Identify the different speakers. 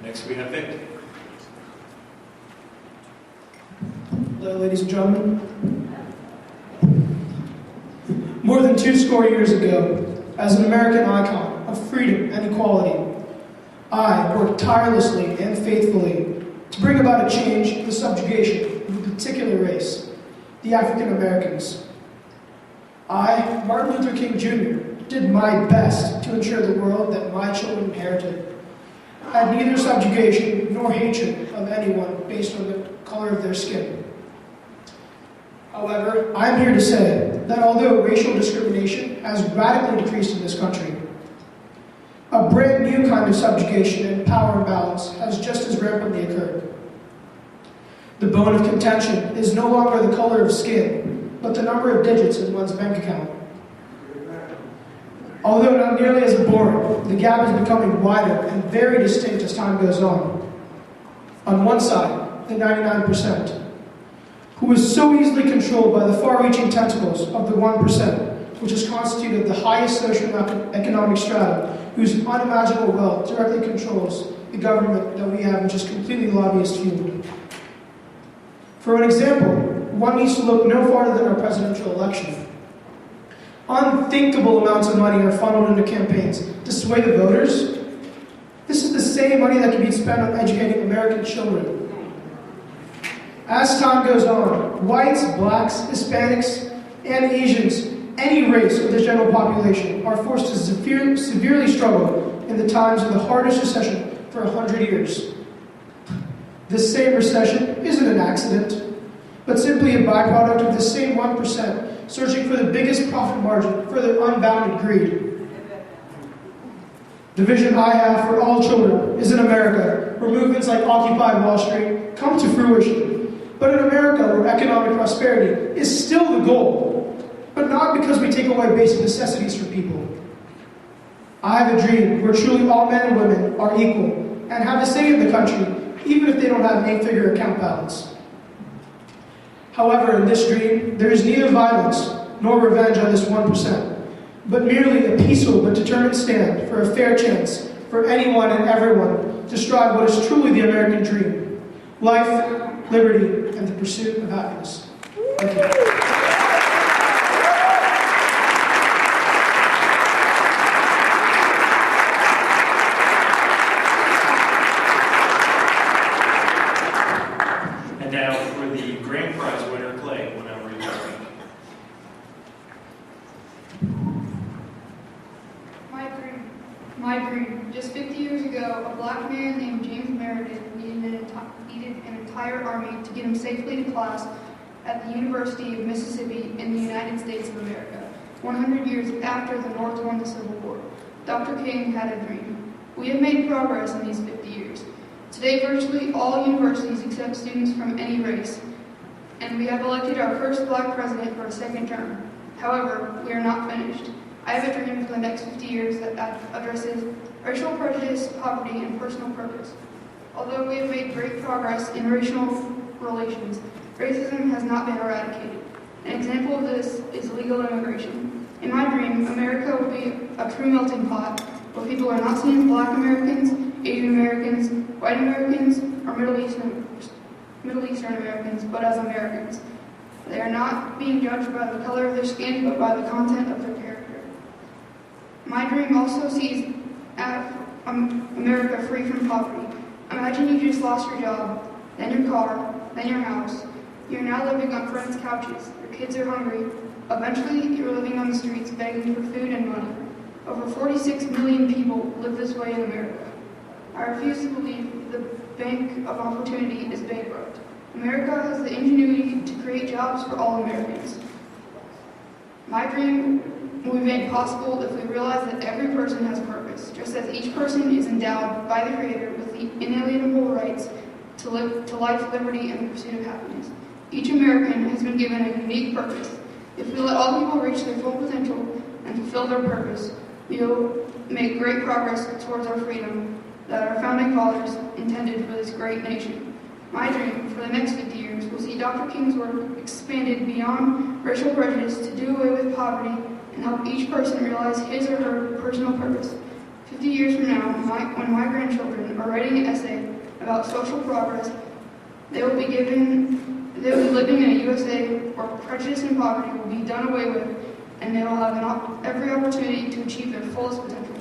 Speaker 1: Next we have Vic.
Speaker 2: Hello, ladies and gentlemen. More than 2 years ago, as an American icon of freedom and equality, I worked tirelessly and faithfully to bring about a change in the subjugation of a particular race, the African Americans. I, Martin Luther King Jr., did my best to ensure the world that my children inherited had neither subjugation nor hatred of anyone based on the color of their skin. However, I am here to say that although racial discrimination has radically decreased in this country, a brand new kind of subjugation and power imbalance has just as rampantly occurred. The bone of contention is no longer the color of skin, but the number of digits in one's bank account. Although not nearly as boring, the gap is becoming wider and very distinct as time goes on. On one side, the 99%, who is so easily controlled by the far-reaching tentacles of the 1%, which is constituted the highest socioeconomic strata, whose unimaginable wealth directly controls the government that we have, which is completely lobbyist-fueled. For an example, one needs to look no farther than our presidential election. Unthinkable amounts of money are funneled into campaigns to sway the voters. This is the same money that can be spent on educating American children. As time goes on, whites, blacks, Hispanics, and Asians, any race of the general population, are forced to severely struggle in the times of the hardest recession for 100 years. This same recession isn't an accident, but simply a byproduct of the same 1% searching for the biggest profit margin for their unbounded greed. The vision I have for all children is an America where movements like Occupy Wall Street come to fruition, but an America where economic prosperity is still the goal, but not because we take away basic necessities from people. I have a dream where truly all men and women are equal and have a say in the country, even if they don't have an 8-figure account balance. However, in this dream, there is neither violence nor revenge on this 1%, but merely a peaceful but determined stand for a fair chance for anyone and everyone to strive what is truly the American dream: life, liberty, and the pursuit of happiness. Thank you.
Speaker 1: And now for the grand prize winner, Clay, whenever you're ready.
Speaker 3: My dream. Just 50 years ago, a black man named James Meredith needed an entire army to get him safely to class at the University of Mississippi in the United States of America. 100 years after the North won the Civil War, Dr. King had a dream. We have made progress in these 50 years. Today, virtually all universities accept students from any race, and we have elected our first black president for a second term. However, we are not finished. I have a dream for the next 50 years that addresses racial prejudice, poverty, and personal purpose. Although we have made great progress in racial relations, racism has not been eradicated. An example of this is legal immigration. In my dream, America will be a true melting pot where people are not seen as black Americans, Asian Americans, white Americans, or Middle Eastern Americans, but as Americans. They are not being judged by the color of their skin, but by the content of their character. My dream also sees America free from poverty. Imagine you just lost your job, then your car, then your house. You're now living on friends' couches. Your kids are hungry. Eventually, you're living on the streets begging for food and money. Over 46 million people live this way in America. I refuse to believe the bank of opportunity is bankrupt. America has the ingenuity to create jobs for all Americans. My dream will be made possible if we realize that every person has purpose, just as each person is endowed by the Creator with the inalienable rights to life, liberty, and the pursuit of happiness. Each American has been given a unique purpose. If we let all people reach their full potential and fulfill their purpose, we will make great progress towards our freedom that our founding fathers intended for this great nation. My dream for the next 50 years will see Dr. King's work expanded beyond racial prejudice to do away with poverty and help each person realize his or her personal purpose. 50 years from now, when my grandchildren are writing an essay about social progress, they will be living in a USA where prejudice and poverty will be done away with, and they will have every opportunity to achieve their fullest potential.